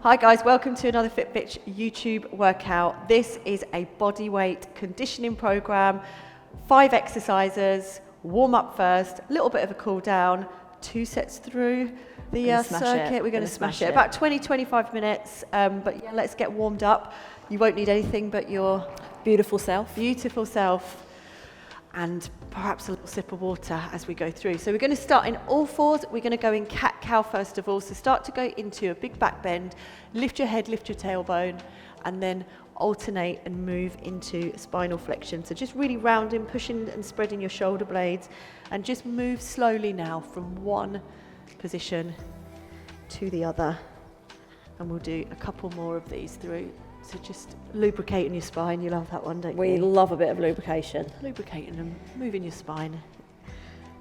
Hi guys, welcome to another Fitbitch YouTube workout. This is a bodyweight conditioning program, 5 exercises, warm up first, a little bit of a cool down, 2 sets through the circuit. We're going to smash it. About 20-25 minutes, but yeah, let's get warmed up. You won't need anything but your beautiful self. Beautiful self. And perhaps a little sip of water as we go through. So we're going to start in all fours. We're going to go in cat-cow first of all. So start to go into a big back bend, lift your head, lift your tailbone, and then alternate and move into spinal flexion. So just really rounding, pushing and spreading your shoulder blades, and just move slowly now from one position to the other. And we'll do a couple more of these through. So just lubricating your spine. You love that one, don't you? We love a bit of lubrication. Lubricating and moving your spine.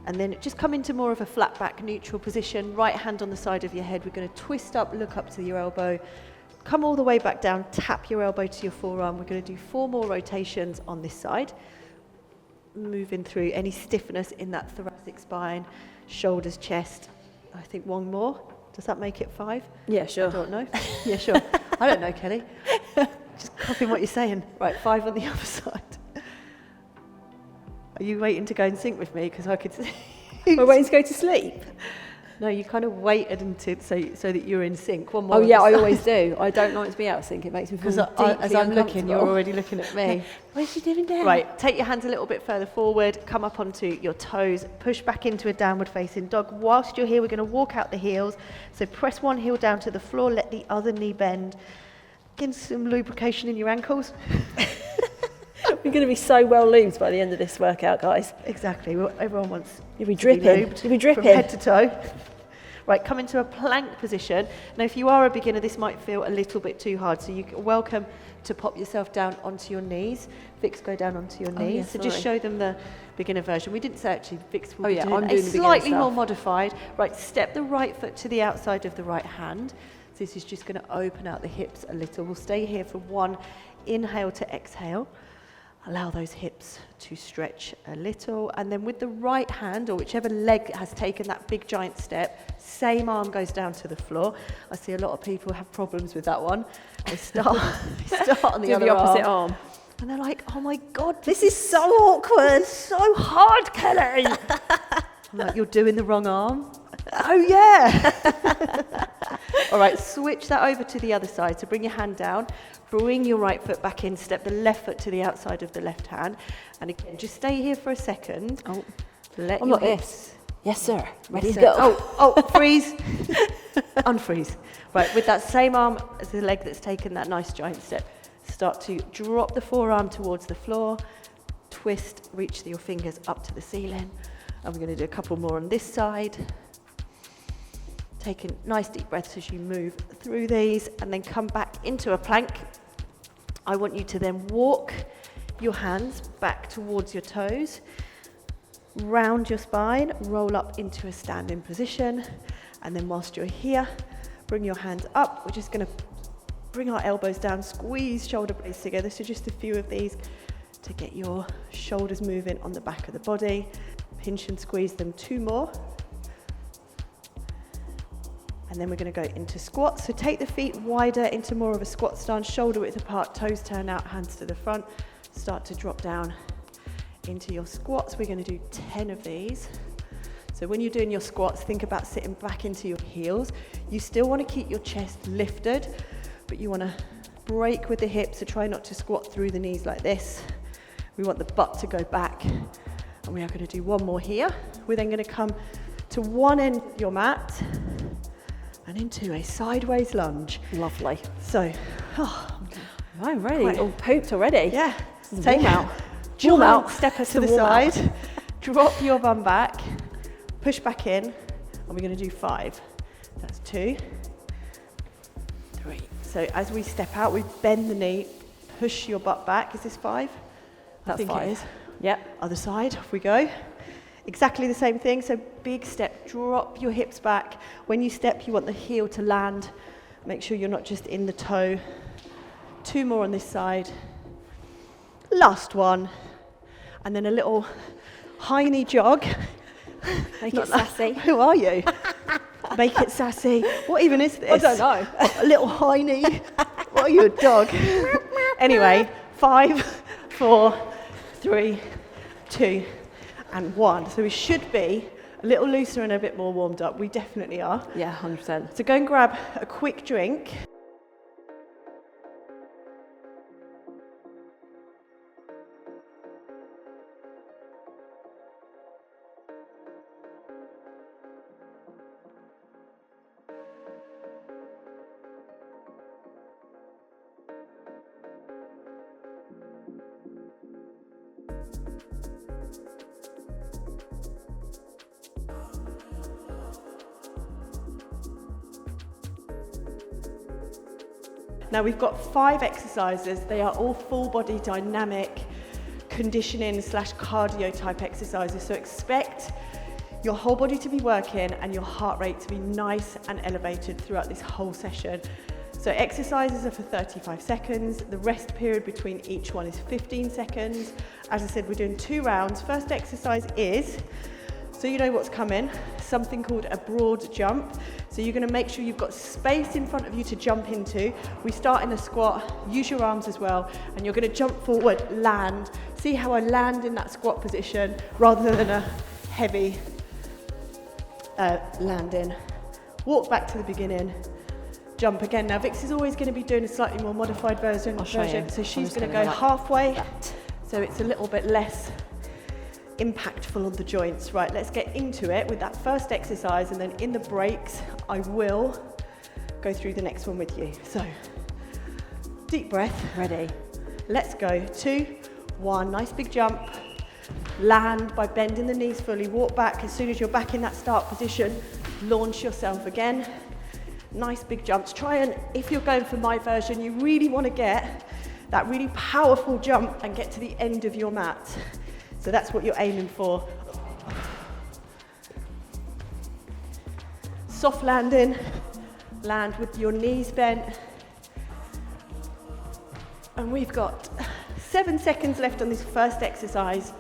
And then just come into more of a flat back neutral position. Right hand on the side of your head. We're going to twist up, look up to your elbow. Come all the way back down, tap your elbow to your forearm. We're going to do 4 more rotations on this side. Moving through any stiffness in that thoracic spine, shoulders, chest. I think 1 more. Does that make it 5? Yeah, sure. I don't know. Yeah, sure. I don't know, Kelly. Just copying what you're saying. Right, 5 on the other side. Are you waiting to go and sync with me? Because I could see. We're waiting to go to sleep? No, you kind of waited until so that you're in sync. 1 more. Oh yeah, I always do. I don't like to be out of sync. It makes me feel deeply as I'm looking, you're already looking at me. What's she doing down? Right, take your hands a little bit further forward, come up onto your toes, push back into a downward facing dog. Whilst you're here, we're going to walk out the heels. So press one heel down to the floor, let the other knee bend. Get some lubrication in your ankles. We're going to be so well lubed by the end of this workout, guys. Exactly. Well, everyone wants You'll be dripping. You'll be dripping. From head to toe. Right, come into a plank position. Now, if you are a beginner, this might feel a little bit too hard, so you're welcome to pop yourself down onto your knees. Vix, go down onto your knees. So just show them the beginner version. We didn't say actually Vix will be doing a slightly more modified. Right, step the right foot to the outside of the right hand. So this is just going to open out the hips a little. We'll stay here for 1 inhale to exhale. Allow those hips to stretch a little, and then with the right hand, or whichever leg has taken that big giant step, same arm goes down to the floor. I see a lot of people have problems with that one. They start on the other opposite arm. And they're like, oh my God, this is so awkward. So hard, Kelly. I'm like, you're doing the wrong arm. Oh yeah. All right, switch that over to the other side. So bring your hand down, bring your right foot back in, step the left foot to the outside of the left hand. And again, just stay here for a second. Oh, let I'm your like hips. this. Yes, sir. Ready Yes, to sir. go. Oh, freeze. Unfreeze. Right, with that same arm as the leg that's taken that nice giant step, start to drop the forearm towards the floor, twist, reach your fingers up to the ceiling. And we're going to do a couple more on this side. Taking nice deep breaths as you move through these, and then come back into a plank. I want you to then walk your hands back towards your toes, round your spine, roll up into a standing position, and then whilst you're here, bring your hands up. We're just going to bring our elbows down, squeeze shoulder blades together. So just a few of these to get your shoulders moving on the back of the body. Pinch and squeeze them. 2 more. And then we're going to go into squats. So take the feet wider into more of a squat stance, shoulder width apart, toes turn out, hands to the front. Start to drop down into your squats. We're going to do 10 of these. So when you're doing your squats, think about sitting back into your heels. You still want to keep your chest lifted, but you want to break with the hips, so try not to squat through the knees like this. We want the butt to go back. And we are going to do 1 more here. We're then going to come to one end of your mat and into a sideways lunge. Lovely. So, I'm ready. All pooped already. Yeah. Take out. Warm out. Step her to the side. Drop your bum back. Push back in. And we're going to do 5. That's 2, 3. So as we step out, we bend the knee, push your butt back. Is this 5? That's 5. It is. Yep. Other side. Off we go. Exactly the same thing, so big step, drop your hips back. When you step, you want the heel to land. Make sure you're not just in the toe. 2 more on this side. Last one. And then a little high knee jog. Make it sassy. Who are you? Make it sassy. What even is this? I don't know. A little hiney. What are you, a dog? Anyway, 5, 4, 3, 2, and 1. So we should be a little looser and a bit more warmed up. We definitely are. Yeah, 100%. So go and grab a quick drink. Now we've got 5 exercises. They are all full body dynamic conditioning / cardio type exercises. So expect your whole body to be working and your heart rate to be nice and elevated throughout this whole session. So exercises are for 35 seconds. The rest period between each one is 15 seconds. As I said, we're doing 2 rounds. First exercise is, so you know what's coming, something called a broad jump. So you're going to make sure you've got space in front of you to jump into. We start in a squat, use your arms as well, and you're going to jump forward, land. See how I land in that squat position rather than a heavy landing. Walk back to the beginning, jump again. Now Vix is always going to be doing a slightly more modified version. So she's going to go halfway, so it's a little bit less impactful on the joints. Right, let's get into it with that first exercise, and then in the breaks I will go through the next one with you. So deep breath, ready, let's go. 2, 1, nice big jump, land by bending the knees fully, walk back. As soon as you're back in that start position, launch yourself again. Nice big jumps. Try and, if you're going for my version, you really want to get that really powerful jump and get to the end of your mat. So that's what you're aiming for. Soft landing, land with your knees bent. And we've got 7 seconds left on this first exercise.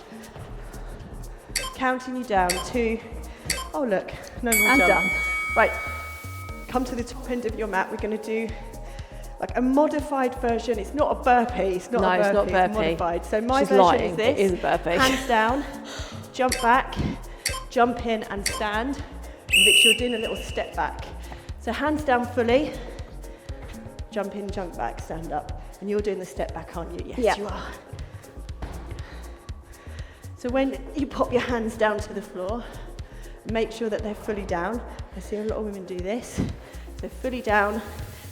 Counting you down. 2, oh look, no more jump. Done. Right, come to the top end of your mat. We're going to do like a modified version. It's not a burpee. It's not a burpee. It's modified. So my version is this. It is a burpee. Hands down, jump back, jump in and stand. And Vix, you're doing a little step back. So hands down fully, jump in, jump back, stand up. And you're doing the step back, aren't you? Yes, you are. So when you pop your hands down to the floor, make sure that they're fully down. I see a lot of women do this. So fully down,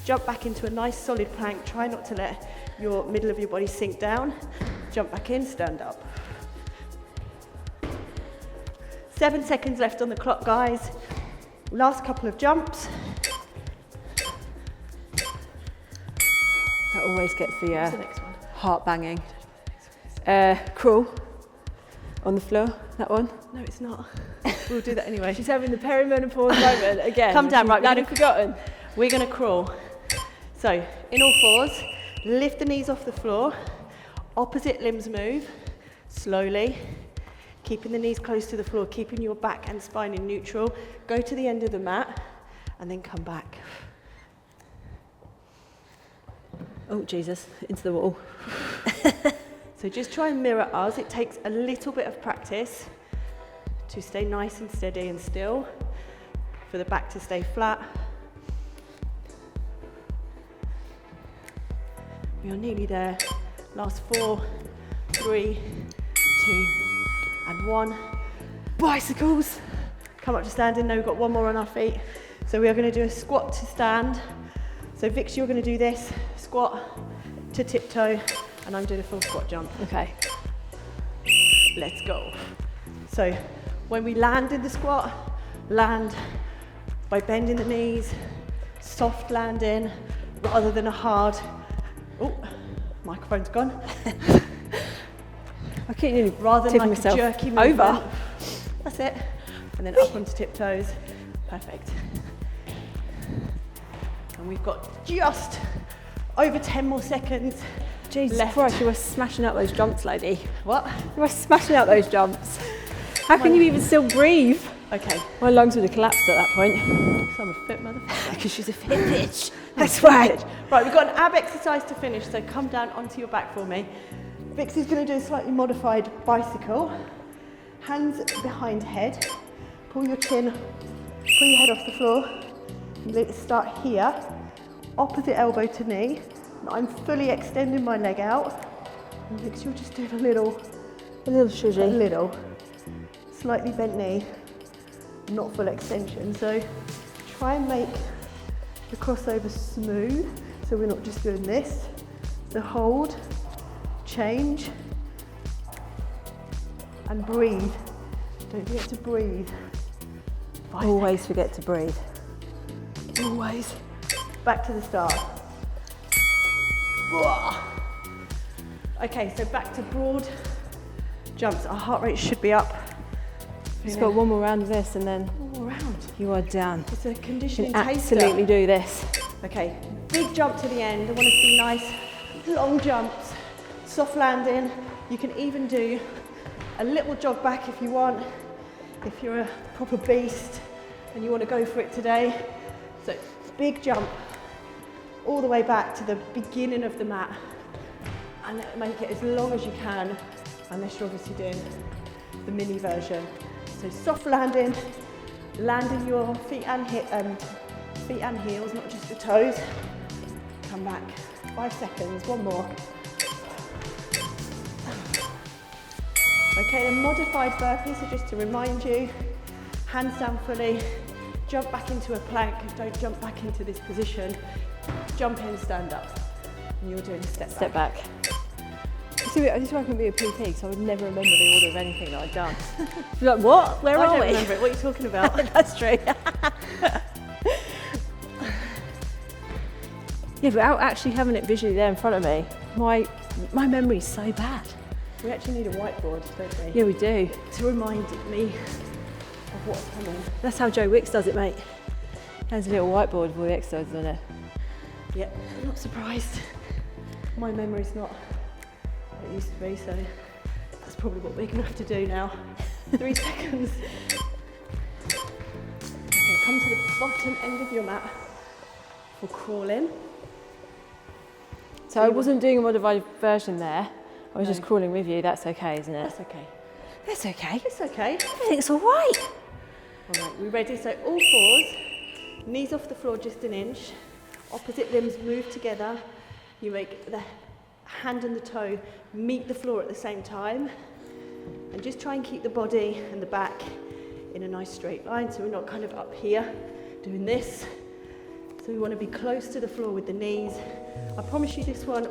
jump back into a nice solid plank. Try not to let your middle of your body sink down. Jump back in, stand up. 7 seconds left on the clock, guys. Last couple of jumps. That always gets the next one? heart banging. Crawl on the floor, that one. No, it's not. We'll do that anyway. She's having the perimenopause moment again. Come down, right. I'd forgotten. We're going to crawl. So, in all fours, lift the knees off the floor. Opposite limbs move, slowly. Keeping the knees close to the floor, keeping your back and spine in neutral. Go to the end of the mat, and then come back. Oh, Jesus, into the wall. So just try and mirror us. It takes a little bit of practice to stay nice and steady and still, for the back to stay flat. We are nearly there. Last 4, 3, 2, and 1. Bicycles. Come up to standing. Now we've got one more on our feet. So we are going to do a squat to stand. So Vix, you're going to do this. Squat to tiptoe, and I'm doing a full squat jump. Okay. Let's go. So when we land in the squat, land by bending the knees, soft landing rather than a hard. Oh, microphone's gone. I keep nearly rather than like a jerky movement. Over. That's it. And then up onto tiptoes. Perfect. And we've got just over 10 more seconds. Jesus left. Christ, you were smashing out those jumps, lady. What? You were smashing out those jumps. How can you even still breathe? Okay. My lungs would have collapsed at that point. So I'm a fit motherfucker. Because she's a fit bitch. That's right. Right, we've got an ab exercise to finish, so come down onto your back for me. Vixie's going to do a slightly modified bicycle. Hands behind head. Pull your chin, pull your head off the floor. Let's start here. Opposite elbow to knee. I'm fully extending my leg out. And Vix, you're just doing a little shuzzy. A little. Slightly bent knee. Not full extension. So try and make the crossover smooth. So we're not just doing this. So hold, change, and breathe. Don't forget to breathe. Always forget to breathe. Always. Back to the start. Okay, so back to broad jumps. Our heart rate should be up. Just got one more round of this and then one more round. You are down. It's a conditioning You can taster. absolutely do this. Okay, big jump to the end. I want to see nice long jumps, soft landing. You can even do a little jog back if you want, if you're a proper beast and you want to go for it today. So big jump all the way back to the beginning of the mat and make it as long as you can, unless you're obviously doing the mini version. So soft landing, landing your feet and heels, not just the toes. Come back, 5 seconds, one more. Okay, then modified burpees, so just to remind you, hands down fully, jump back into a plank, don't jump back into this position, jump in, stand up, and you're doing a step back. See, this is why I couldn't be a PT, because I would never remember the order of anything that I'd done. You're like, what? Where I are don't we? remember it, what are you talking about? That's true. Yeah, but without actually having it visually there in front of me, my memory's so bad. We actually need a whiteboard, don't we? Yeah, we do. To remind me of what's coming. That's how Joe Wicks does it, mate. There's a little whiteboard with all the exercises on it. Yep, I'm not surprised. My memory's not what it used to be, so that's probably what we're going to have to do now. 3 seconds. Okay, come to the bottom end of your mat for crawling. So I wasn't doing a modified version there. I was just crawling with you. That's okay, isn't it? That's okay. That's okay. It's okay. I think it's all right. All right, we ready? So all fours, knees off the floor just an inch. Opposite limbs move together. You make the hand and the toe meet the floor at the same time. And just try and keep the body and the back in a nice straight line, so we're not kind of up here doing this. So we want to be close to the floor with the knees. I promise you this one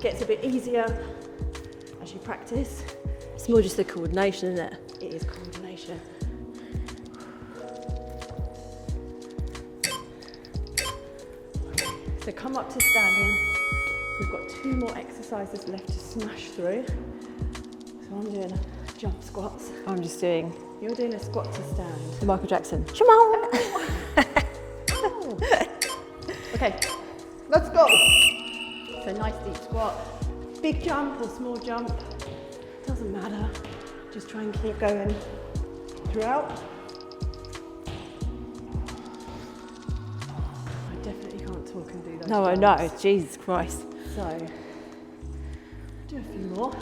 gets a bit easier as you practice. It's more just the coordination, isn't it? It is coordination. Okay, so come up to standing. We've got 2 more exercises left to smash through. So I'm doing jump squats. I'm just doing You're doing a squat to stand. the Michael Jackson. Shimon! Okay, let's go. So nice deep squat. Big jump or small jump, doesn't matter. Just try and keep going throughout. I definitely can't talk and do those No, I jumps. know. Jesus Christ. So, do a few more.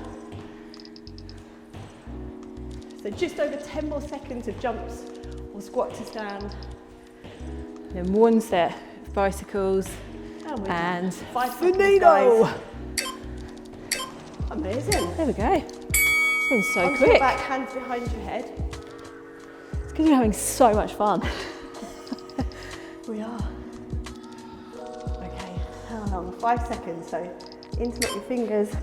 So just over 10 more seconds of jumps or squat to stand. Then one set of bicycles and 5 seconds, finito. guys. Amazing. There we go. This one's so Onto your quick. back, hands behind your head. It's because we're having so much fun. We are. Okay, how long? 5 seconds. So interlock your fingers,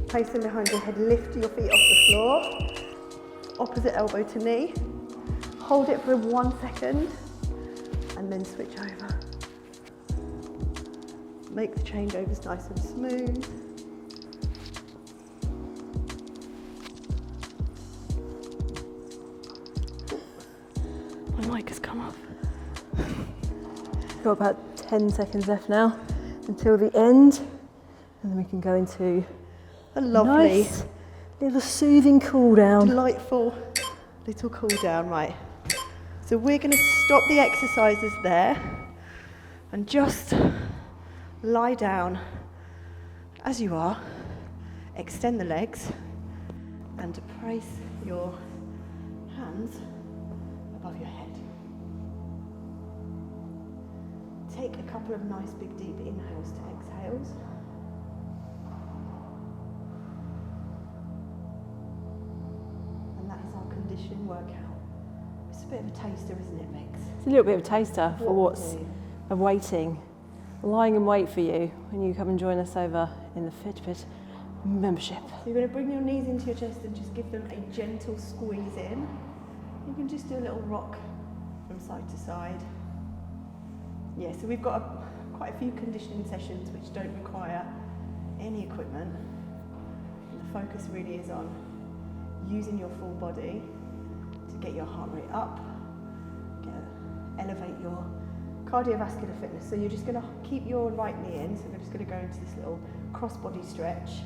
place them behind your head, lift your feet off the floor, opposite elbow to knee. Hold it for 1 second and then switch over. Make the changeovers nice and smooth. My mic has come off. Got about 10 seconds left now until the end, and then we can go into A lovely, nice little soothing cool down. delightful little cool down, right. So we're going to stop the exercises there and just lie down as you are, extend the legs and place your hands above your head. Take a couple of nice big deep inhales to exhales. And that is our conditioning workout. It's a bit of a taster, isn't it, Vix? It's a little bit of a taster for what's awaiting, lying in wait for you when you come and join us over in the Fitbit membership. So you're going to bring your knees into your chest and just give them a gentle squeeze in. You can just do a little rock from side to side. Yeah, so we've got quite a few conditioning sessions which don't require any equipment. And the focus really is on using your full body to get your heart rate up, elevate your cardiovascular fitness. So you're just going to keep your right knee in, so we're just going to go into this little cross-body stretch.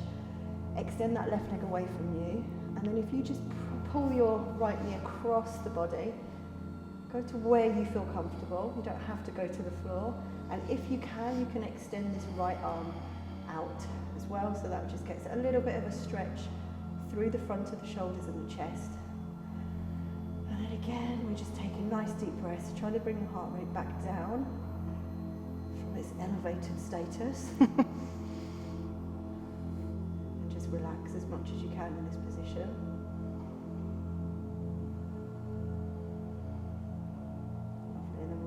Extend that left leg away from you, and then if you just pull your right knee across the body, go to where you feel comfortable. You don't have to go to the floor. And if you can extend this right arm out as well, so that just gets a little bit of a stretch through the front of the shoulders and the chest. And then again, we're just taking nice deep breaths, trying to bring the heart rate back down from its elevated status. And just relax as much as you can in this position.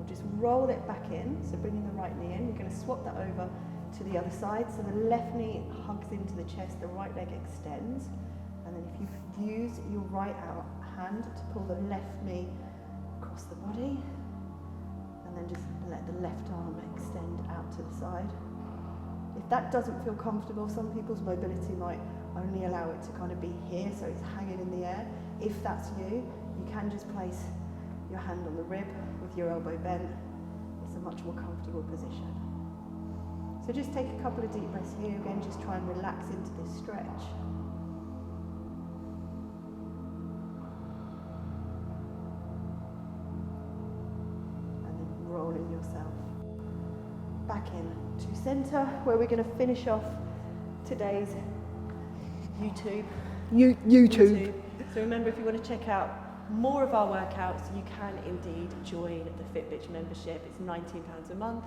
Just roll it back in, so bringing the right knee in. We're going to swap that over to the other side. So the left knee hugs into the chest, the right leg extends. And then if you use your right hand to pull the left knee across the body, and then just let the left arm extend out to the side. If that doesn't feel comfortable, some people's mobility might only allow it to kind of be here, so it's hanging in the air. If that's you, you can just place your hand on the rib with your elbow bent. It's a much more comfortable position. So just take a couple of deep breaths here. Again, just try and relax into this stretch. And then rolling yourself back in to center, where we're going to finish off today's YouTube. YouTube. So remember, if you want to check out more of our workouts, you can indeed join the Fitbit membership. It's £19 a month.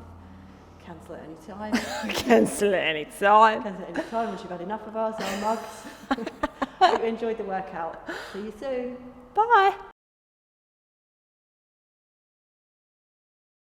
Cancel at any time. Cancel at any time. Cancel at any time once you've had enough of us, our mugs. Hope you enjoyed the workout. See you soon. Bye.